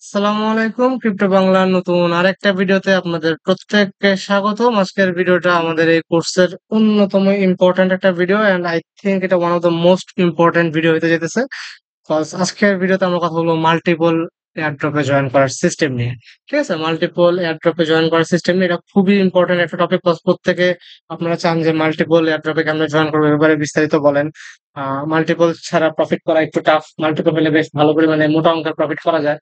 আসসালামু আলাইকুম ক্রিপ্টো বাংলার নতুন আরেকটা ভিডিওতে আপনাদের প্রত্যেককে স্বাগতম। আজকের ভিডিওটা আমাদের এই কোর্সের অন্যতম ইম্পর্ট্যান্ট একটা ভিডিও এন্ড আই থিংক এটা one of the most important video হতে যেতেছে। আজকের ভিডিওতে আমরা কথা বলবো মাল্টিপল এয়ারড্রপে জয়েন করার সিস্টেম নিয়ে। ঠিক আছে, মাল্টিপল এয়ারড্রপে জয়েন করার সিস্টেম নিয়ে এটা খুবই ইম্পর্ট্যান্ট একটা টপিক। প্রত্যেকে আপনারা চান যে মাল্টিপল এয়ারড্রপে কেমনে জয়েন করবো এবারে বিস্তারিত বলেন। মাল্টিপল ছাড়া প্রফিট করা একটু টাফ, মাল্টিপল হলে বেশ ভালো পরিমাণে মোটা অঙ্কের প্রফিট করা যায়।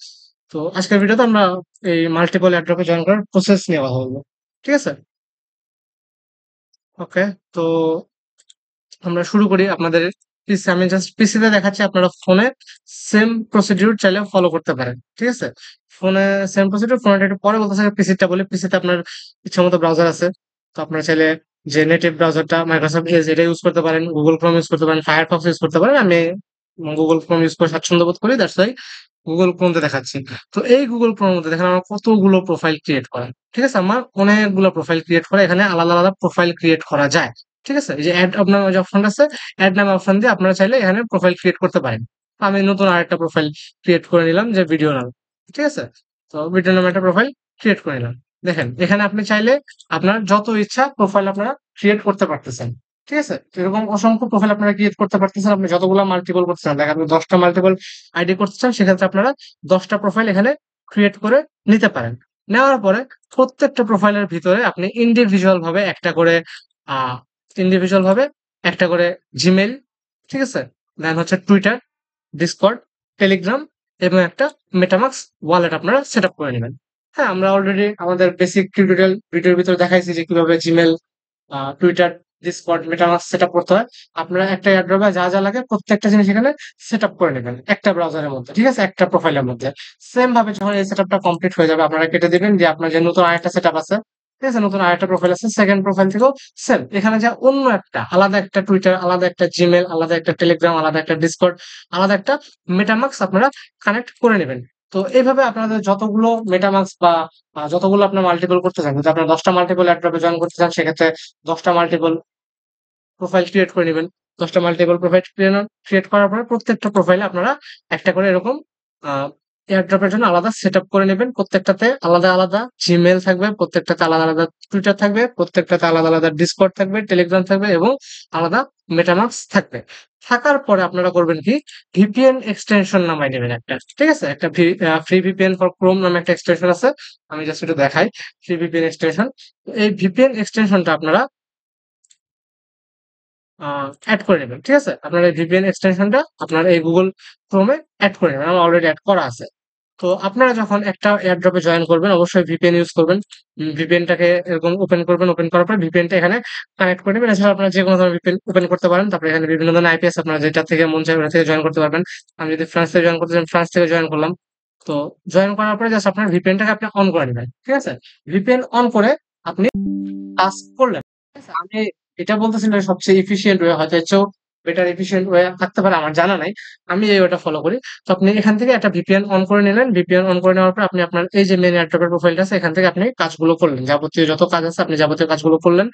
তো আজকের ভিডিওতে আমরা এই মাল্টিপল এয়ারড্রপে জয়েন করার প্রসেস নিয়ে কথা বলবো। ঠিক আছে, ওকে। তো আমরা শুরু করি আপনাদের আমি জাস্ট পিসিতে দেখাচ্ছি, আপনারা ফোনে সেম প্রসিডিউর চাইলে ফলো করতে পারেন। ঠিক আছে, ফোনে সেম প্রসিডিউর, ফোনে একটু পরে বলতেছে, পিসিটা বলি। পিসিতে আপনার ইচ্ছা মতো ব্রাউজার আছে, তো আপনারা চাইলে যে নেটিভ ব্রাউজারটা মাইক্রোসফট এজ এটা ইউজ করতে পারেন, গুগল ক্রোম ইউজ করতে পারেন, ফায়ারফক্স ইউজ করতে পারেন। আমি গুগল ক্রোম ইউজ করে স্বাচ্ছন্দ্য বোধ করি, দ্যাটস ওয়াই গুগল ক্রোমতে দেখাচ্ছি। তো এই গুগল ক্রোমের মধ্যে দেখেন আমার কতগুলো প্রোফাইল ক্রিয়েট করা। ঠিক আছে, আমার অনেকগুলো প্রোফাইল ক্রিয়েট করা, এখানে আলাদা আলাদা প্রোফাইল ক্রিয়েট করা যায়। ঠিক আছে, এই যে অ্যাড আপনার যে অপশনটা আছে, অ্যাড নামে অপশন দিয়ে আপনারা চাইলে এখানে প্রোফাইল ক্রিয়েট করতে পারেন। আমি নতুন আরেকটা প্রোফাইল ক্রিয়েট করে নিলাম, যে ভিডিও নাম। ঠিক আছে, তো ভিডিও নামে একটা প্রোফাইল ক্রিয়েট করে নিলাম। দেখেন এখানে আপনি চাইলে আপনার যত ইচ্ছা প্রোফাইল আপনারা ক্রিয়েট করতে পারতেছেন। ঠিক আছে, তো এরকম অসংখ্য প্রোফাইল আপনারা ক্রিয়েট করতে পারতেছেন। আপনি যতগুলো মাল্টিপল করতে চান, দেখেন আপনি 10টা মাল্টিপল আইডি করতে চান, সেক্ষেত্রে আপনারা 10টা প্রোফাইল এখানে ক্রিয়েট করে নিতে পারেন। নেওয়ার পরে প্রত্যেকটা প্রোফাইলের ভিতরে আপনি ইন্ডিভিজুয়াল ভাবে একটা করে আহ ইন্ডিভিজুয়াল ভাবে একটা করে জিমেইল, ঠিক আছে, দেন হচ্ছে টুইটার, ডিসকর্ড, টেলিগ্রাম এবং একটা মেটামাক্স ওয়ালেট আপনারা সেট আপ করে নেবেন। হ্যাঁ, আমরা অলরেডি আমাদের বেসিক টিউটোরিয়াল ভিডিওর ভিতরে দেখাইছি যে কিভাবে Gmail, Twitter, Discord, MetaMask set up করতে হয়। আপনারা একটা এয়ারড্রপে যা যা লাগে প্রত্যেকটা জিনিস এখানে সেট আপ করে নেবেন একটা ব্রাউজারের মধ্যে। ঠিক আছে, একটা প্রোফাইলের মধ্যে। সেম ভাবে যখন এই সেট আপটা কমপ্লিট হয়ে যাবে, আপনারা কেটে দিবেন যে আপনার যে নতুন আরেকটা সেট আপ আছে। ঠিক আছে, নতুন আরেকটা প্রোফাইল আছে, সেকেন্ড প্রোফাইল থেকেও সেম এখানে যা অন্য একটা আলাদা একটা টুইটার, আলাদা একটা জিমেল, আলাদা একটা টেলিগ্রাম, আলাদা একটা ডিসকর্ড, আলাদা একটা মেটামাক্স আপনারা কানেক্ট করে নেবেন। তো এইভাবে আপনাদের যতগুলো মেটামাক্স বা যতগুলো আপনার মাল্টিপল করতে চান, যদি আপনার 10টা মাল্টিপল এয়ারড্রপে জয়েন করতে চান, সেক্ষেত্রে 10টা মাল্টিপল প্রোফাইল ক্রিয়েট করে নিবেন। 10টা মাল্টিপল প্রোফাইল ক্রিয়েট করার পরে প্রত্যেকটা প্রোফাইলে আপনারা একটা করে এরকম এয়ারড্রপের জন্য আলাদা সেট আপ করে নেবেন। প্রত্যেকটাতে আলাদা আলাদা জিমেল থাকবে, প্রত্যেকটাতে আলাদা আলাদা টুইটার থাকবে, প্রত্যেকটাতে আলাদা আলাদা ডিসকর্ড থাকবে, টেলিগ্রাম থাকবে এবং আলাদা মেটামাক্স থাকবে। থাকার পরে আপনারা করবেন কি, ভিপিএন এক্সটেনশন নামাই নেবেন একটা। ঠিক আছে, একটা ফ্রি ভিপিএন ফর ক্রোম নামে একটা এক্সটেনশন আছে, আমি জাস্ট একটু দেখাই। ফ্রি ভিপিএন এক্সটেনশন, এই ভিপিএন এক্সটেনশনটা আপনারা এড করে নেবেন। ঠিক আছে, আপনার এই ভিপিএন এক্সটেনশনটা আপনার এই গুগল ক্রোমে এড করে নেবেন, আমার অলরেডি এড করা আছে। তো আপনারা যখন একটা এয়ারড্রপে জয়েন করবেন, অবশ্যই ভিপিএন ইউজ করবেন। ভিপিএনটাকে এরকম ওপেন করবেন, ওপেন করার পর ভিপিএনটা এখানে কানেক্ট করে নেবেন। এছাড়া আপনারা যে কোনো ধরনের ভিপিএন ওপেন করতে পারেন। তারপরে এখানে বিভিন্ন ধরনের আইপি আছে, আপনারা যেটা থেকে মন চায় ওটা থেকে জয়েন করতে পারবেন। আমি যদি ফ্রান্স থেকে জয়েন করতে চান, ফ্রান্স থেকে জয়েন করলাম। তো জয়েন করার পরে জাস্ট আপনার ভিপিএনটাকে আপনি অন করে নেবেন। ঠিক আছে, ভিপিএন অন করে আপনি কাজ করলেন। ঠিক আছে? আমি এটা বলতেছি না সবচেয়ে এফিশিয়েন্ট ওয়ে, হয়তো এর চেয়েও বেটার এফিশিয়েন্ট ওয়ে থাকতে পারে, আমার জানা নাই। আমি এই ওয়েটা ফলো করি। তো আপনি এখান থেকে একটা ভিপিএন অন করে নিলেন। ভিপিএন অন করে নেওয়ার পর আপনি আপনার এই যে মেইন এয়ারড্রপের প্রোফাইলটা আছে, এখান থেকে আপনি কাজগুলো করলেন। যাবতীয় যত কাজ আছে আপনি যাবতীয় কাজগুলো করলেন।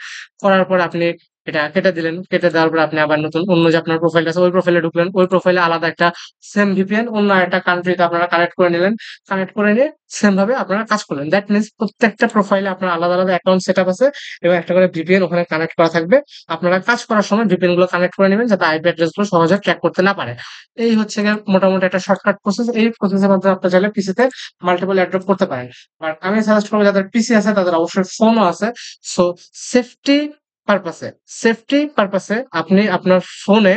করার পর আপনি এটা কেটে দিলেন। কেটে দেওয়ার পর আপনি আবার নতুন অন্য যে আপনার প্রোফাইল আছে ওই প্রোফাইলে ঢুকলেন। ওই প্রোফাইলে আলাদা একটা সেম ভিপিএন অন্য একটা কান্ট্রিতে আপনারা কানেক্ট করে নিলেন। কানেক্ট করে নিয়ে সেম ভাবে আপনারা কাজ করলেন। দ্যাট মিনস প্রত্যেকটা প্রোফাইলে আপনার আলাদা আলাদা অ্যাকাউন্ট সেটআপ আছে এবং একটা করে ভিপিএন ওখানে কানেক্ট করা থাকবে। আপনারা কাজ করার সময় ভিপিএন গুলো কানেক্ট করে নেবেন, যাতে আইপি অ্যাড্রেস গুলো সহজে ট্র্যাক করতে না পারে। এই হচ্ছে গিয়ে মোটামুটি একটা শর্টকাট প্রসেস। এই প্রসেসের মাধ্যমে আপনারা চাইলে পিসিতে মাল্টিপল এয়ারড্রপ করতে পারেন। বাট আমি সাজেস্ট করবো যাদের পিসি আছে তাদের অবশ্যই ফোনও আছে। সো সেফটি পারপাসে সেফটি পারপাসে আপনি আপনার ফোনে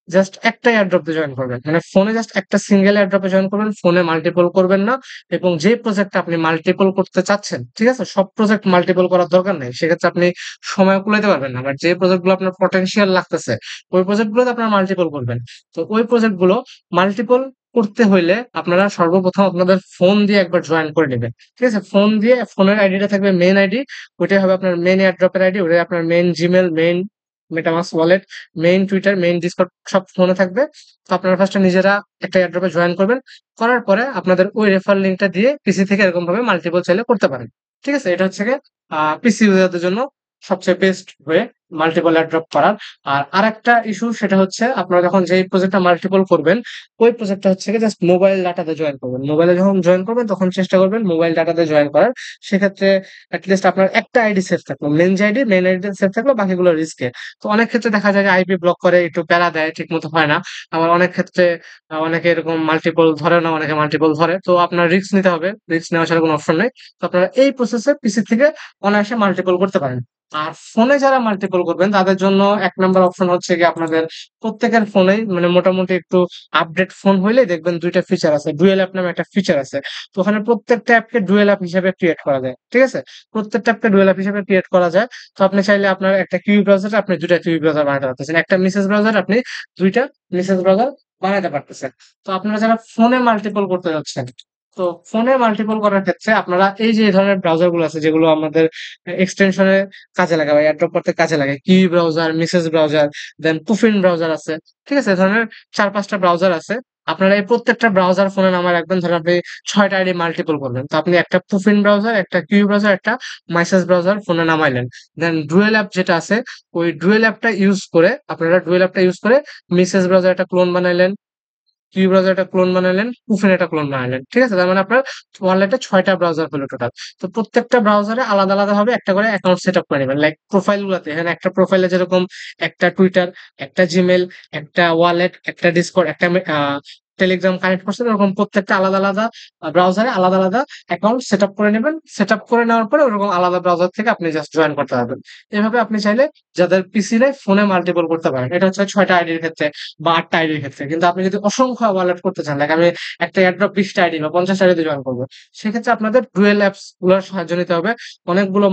জাস্ট একটা এয়ারড্রপে জয়েন করবেন। মানে ফোনে জাস্ট একটা সিঙ্গেল এয়ারড্রপে জয়েন করবেন, ফোনে মাল্টিপল করবেন না। এবং যে প্রজেক্টটা আপনি মাল্টিপল করতে চাচ্ছেন, ঠিক আছে, সব প্রজেক্ট মাল্টিপল করার দরকার নেই, সেক্ষেত্রে আপনি সময় কুলাইতে পারবেন না। বাট যে প্রজেক্ট গুলো আপনার পটেনশিয়াল লাগতেছে ওই প্রজেক্ট গুলোতে আপনারা মাল্টিপল করবেন। তো ওই প্রজেক্ট গুলো মাল্টিপল করতে হইলে আপনারা সর্বপ্রথম আপনাদের ফোন দিয়ে একবার জয়েন করে নেবেন। ঠিক আছে, ফোন দিয়ে ফোনের আইডিটা থাকবে মেইন আইডি, ওইটাই হবে আপনার মেইন এয়ারড্রপের আইডি, ওইটাই আপনার main Gmail, main MetaMask wallet, main Twitter, main Discord সব ফোনে থাকবে। তো আপনারা ফার্স্টে নিজেরা একটা এয়ারড্রপে জয়েন করবেন। করার পরে আপনাদের ওই রেফার লিংকটা দিয়ে পিসি থেকে এরকম ভাবে মাল্টিপল চাইলে করতে পারেন। ঠিক আছে, এটা হচ্ছে গিয়ে পিসি ইউজারদের জন্য সবচেয়ে বেস্ট ওয়ে। মাল্টিপল এয়ারড্রপ করার। আর আরেকটা ইস্যু সেটা হচ্ছে আপনারা যখন যেই প্রজেক্টটা মাল্টিপল করবেন, ওই প্রজেক্টটা হচ্ছে গিয়ে জাস্ট মোবাইল ডাটাতে জয়েন করবেন। মোবাইলে যখন জয়েন করবেন তখন চেষ্টা করবেন মোবাইল ডাটাতে জয়েন করার। সেক্ষেত্রে এট লিস্ট আপনার একটা আইডি সেভ থাকলো। মেইন আইডি সেভ থাকলো, বাকিগুলো রিস্কে। তো অনেক ক্ষেত্রে দেখা যায় যে আইপি ব্লক করে, একটু প্যারা দেয়, ঠিকমতো হয় না। আবার অনেক ক্ষেত্রে অনেকে এরকম মাল্টিপল ধরে না, অনেকে মাল্টিপল ধরে। তো আপনার রিস্ক নিতে হবে। রিস্ক নেওয়া ছাড়া কোনো অপশন নাই। তো আপনারা এই প্রসেসে পিসি থেকে অনায়াসে মাল্টিপল করতে পারেন। আর ফোনে যারা মাল্টিপল করবেন তাদের জন্য ১ নাম্বার অপশন হচ্ছে গিয়ে আপনাদের প্রত্যেকের ফোনেই মানে মোটামুটি একটু আপডেট ফোন হইলেই দেখবেন ২ টা ফিচার আছে। ডুয়াল অ্যাপ নামে একটা ফিচার আছে। তো ওখানে প্রত্যেকটা অ্যাপকে ডুয়াল অ্যাপ হিসেবে ক্রিয়েট করা যায়। ঠিক আছে? প্রত্যেকটা অ্যাপকে ডুয়াল অ্যাপ হিসেবে ক্রিয়েট করা যায়। তো আপনি চাইলে আপনার একটা কিউই ব্রাউজারে আপনি ২ টা কিউই ব্রাউজার বানাতে পারতেছেন। একটা মেসেজ ব্রাউজার আপনি ২ টা মেসেজ ব্রাউজার বানাতে পারতেছেন। তো আপনারা যারা ফোনে মাল্টিপল করতে যাচ্ছেন, তো ফোনে মাল্টিপল করার ক্ষেত্রে আপনারা এই যে এই ধরনের ব্রাউজার গুলো আছে যেগুলো আমাদের এক্সটেনশনে কাজে লাগে বা এয়ারড্রপ করতে কাজে লাগে। কিউই ব্রাউজার, মেসেজ ব্রাউজার, দেন পুফিন ব্রাউজার আছে। ঠিক আছে? এ ধরনের ৪-৫ টা ব্রাউজার আছে। আপনারা এই প্রত্যেকটা ব্রাউজার ফোনে নামায় রাখবেন। ধরেন আপনি ৬ টা আইডি মাল্টিপল করবেন। তো আপনি একটা পুফিন ব্রাউজার, একটা কিউই ব্রাউজার, একটা মেসেজ ব্রাউজার ফোনে নামাইলেন। দেন ডুয়াল অ্যাপ যেটা আছে, ওই ডুয়াল অ্যাপটা ইউজ করে আপনারা ডুয়াল অ্যাপটা ইউজ করে মেসেজ ব্রাউজার একটা ক্লোন বানাইলেন। কিউ ব্রাউজার একটা ক্লোন বানাইলেন, কুফিন একটা ক্লোন বানাইলেন। ঠিক আছে? তার মানে আপনার ওয়ালেটে ৬ টা ব্রাউজার হলো টোটাল। তো প্রত্যেকটা ব্রাউজারে আলাদা ভাবে একটা করে অ্যাকাউন্ট সেটআপ করে নিবেন। লাইক প্রোফাইল গুলাতে এখানে একটা প্রোফাইলে যেরকম একটা টুইটার, একটা জিমেইল, একটা ওয়ালেট, একটা ডিসকর্ড, একটা টেলিগ্রাম কানেক্ট করছেন, এরকম প্রত্যেকটা আলাদা ব্রাউজারে আলাদা অ্যাকাউন্ট সেটআপ করে নিবেন। সেটআপ করে নেওয়ার পরে ওরকম আলাদা ব্রাউজার থেকে আপনি জাস্ট জয়েন করতে পারবেন। এভাবে আপনি চাইলে যাদের পিসি নাই ফোনে মাল্টিপল করতে পারেন। এটা হচ্ছে ৬ টা আইডির ক্ষেত্রে বা ৮ টা আইডির ক্ষেত্রে। কিন্তু আপনি যদি অসংখ্য ওয়ালেট করতে চান, লাইক আমি একটা এয়ারড্রপ ২০ টা আইডি বা ৫০ টা আইডিতে জয়েন করব। সেক্ষেত্রে আপনাদের ডুয়াল অ্যাপস গুলোর সাহায্য নিতে হবে। অনেকগুলো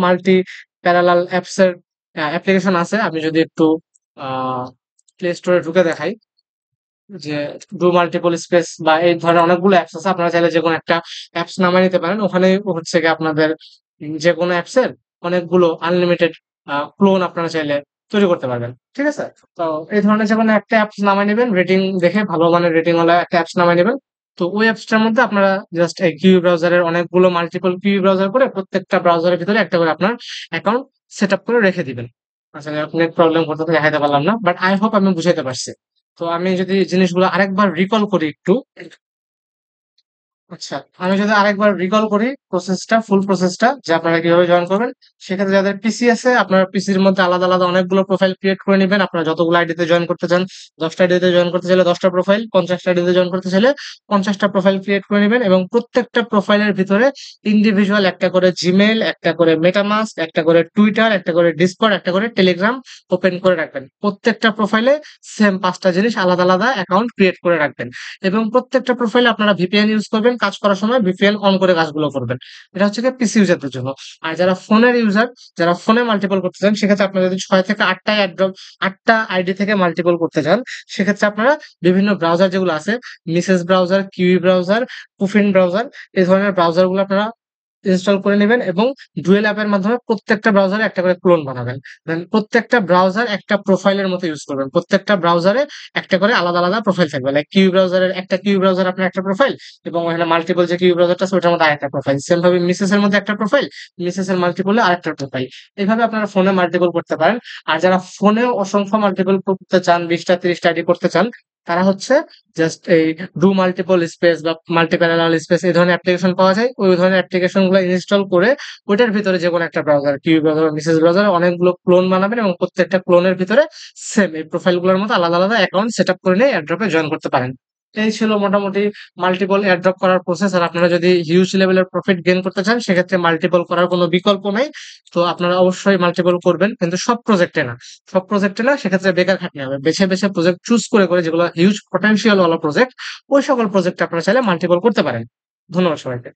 প্যারালাল অ্যাপস এর অ্যাপ্লিকেশন আছে। আমি যদি একটু আ প্লে স্টোরে ঢুকে দেখাই যে ডু মাল্টিপল স্পেস বা এই ধরনের অনেকগুলো অ্যাপস আছে। আপনারা চাইলে যেকোনো একটা অ্যাপস নামায় নিতে পারেন। ওখানে হচ্ছে গিয়ে আপনাদের যেকোনো অ্যাপসের অনেকগুলো আনলিমিটেড ক্লোন আপনারা চাইলে তৈরি করতে পারবেন। ঠিক আছে? তো এই ধরনের যেকোনো একটা অ্যাপস নামায় নিবেন, রেটিং দেখে ভালো মানের রেটিং ওয়ালা একটা অ্যাপস নামায় নিবেন। তো ওই অ্যাপসটার মধ্যে আপনারা জাস্ট এই কিউই ব্রাউজারের অনেকগুলো মাল্টিপল কিউই ব্রাউজার করে প্রত্যেকটা ব্রাউজারের ভিতরে একটা করে আপনার অ্যাকাউন্ট সেটআপ করে রেখে দিবেন। আসলে নেট প্রবলেম করতেছে দেখাইতে পারলাম না। বাট আই হোপ আমি বুঝাইতে পারছি। তো আমি যদি জিনিসগুলো আরেকবার রিকল করি একটু। আচ্ছা, আমি যদি আরেকবার রিকল করি ফুল প্রসেসটা যে আপনারা কিভাবে জয়েন করবেন। সেক্ষেত্রে যাদের পিসি আছে আপনারা পিসির মধ্যে আলাদা অনেকগুলো প্রোফাইল ক্রিয়েট করে নিবেন। আপনারা যতগুলো আইডিতে জয়েন করতে চান, ১০ টা আইডিতে জয়েন করতে চাইলে ১০ টা প্রোফাইল, ৫০ টা আইডিতে জয়েন করতে চাইলে ৫০ টা প্রোফাইল ক্রিয়েট করে নিবেন এবং প্রত্যেকটা প্রোফাইলের ভিতরে ইন্ডিভিজুয়াল একটা করে জিমেইল, একটা করে মেটামাস্ক, একটা করে টুইটার, একটা করে ডিসকর্ড, একটা করে টেলিগ্রাম ওপেন করে রাখবেন। প্রত্যেকটা প্রোফাইলে সেম ৫ টা জিনিস আলাদা অ্যাকাউন্ট ক্রিয়েট করে রাখবেন। এবং প্রত্যেকটা প্রোফাইলে আপনারা ভিপিএন ইউজ করবেন। কাজ করার সময় ভিপিএন অন করে কাজগুলো করবেন। এটা হচ্ছে গিয়ে পিসি ইউজারদের জন্য। আর যারা ফোনের ইউজার, যারা ফোনে মাল্টিপল করতে চান, সেক্ষেত্রে আপনারা যদি ৬ থেকে ৮ টা ৮ টা আইডি থেকে মাল্টিপল করতে চান, সেক্ষেত্রে আপনারা বিভিন্ন ব্রাউজার যেগুলো আছে, মিসেস browser, Kiwi browser, Puffin browser, এই ধরনের ব্রাউজার গুলো আপনারা ইনস্টল করে নিবেন এবং ডুয়েল অ্যাপের মাধ্যমে প্রত্যেকটা ব্রাউজারে একটা করে ক্লোন বানাবেন। দেন প্রত্যেকটা ব্রাউজার একটা প্রোফাইলের মতো ইউজ করবেন। প্রত্যেকটা ব্রাউজারে একটা করে আলাদা প্রোফাইল থাকবে। লাইক কিউই ব্রাউজারের একটা কিউই ব্রাউজার আপনার একটা প্রোফাইল এবং ওখানে মাল্টিপল যে কিউই ব্রাউজারটা আছে ওটার মধ্যে আরেকটা প্রোফাইল। সেম ভাবে মিসেস এর মধ্যে একটা প্রোফাইল, মিসেস এর মাল্টিপলে আরেকটা প্রোফাইল। এভাবে আপনারা ফোনে মাল্টিপল করতে পারেন। আর যারা ফোনেও অসংখ্য মাল্টিপল করতে চান, ২০ টা ৩০ টা আইডি করতে চান, তারা হচ্ছে জাস্ট এই ডু মাল্টিপল স্পেস বা মাল্টি প্যারালাল স্পেস এই ধরনের অ্যাপ্লিকেশন পাওয়া যায়। ওই ধরনের অ্যাপ্লিকেশন গুলো ইনস্টল করে ওইটার ভিতরে যেকোনো একটা browser, Kiwi browser, message browser অনেকগুলো ক্লোন বানাবেন এবং প্রত্যেকটা ক্লোনের ভিতরে সেম এই প্রোফাইল গুলোর মতো আলাদা অ্যাকাউন্ট সেটআপ করে নিয়ে এয়ারড্রপে জয়েন করতে পারেন। এই ছিল মোটামুটি মাল্টিপল এয়ারড্রপ করার প্রসেস। আর আপনারা যদি হিউজ লেভেলের প্রফিট গেইন করতে চান, সেক্ষেত্রে মাল্টিপল করার কোনো বিকল্প নাই। তো আপনারা অবশ্যই মাল্টিপল করবেন। কিন্তু সব প্রজেক্টে না। সব প্রজেক্টে না, সেক্ষেত্রে বেকার খাটনি হবে। বেছে প্রজেক্ট চুজ করে যেগুলো হিউজ পটেনশিয়াল ওয়ালা প্রজেক্ট, ওই সকল প্রজেক্টে আপনারা চাইলে মাল্টিপল করতে পারেন। ধন্যবাদ সবাইকে।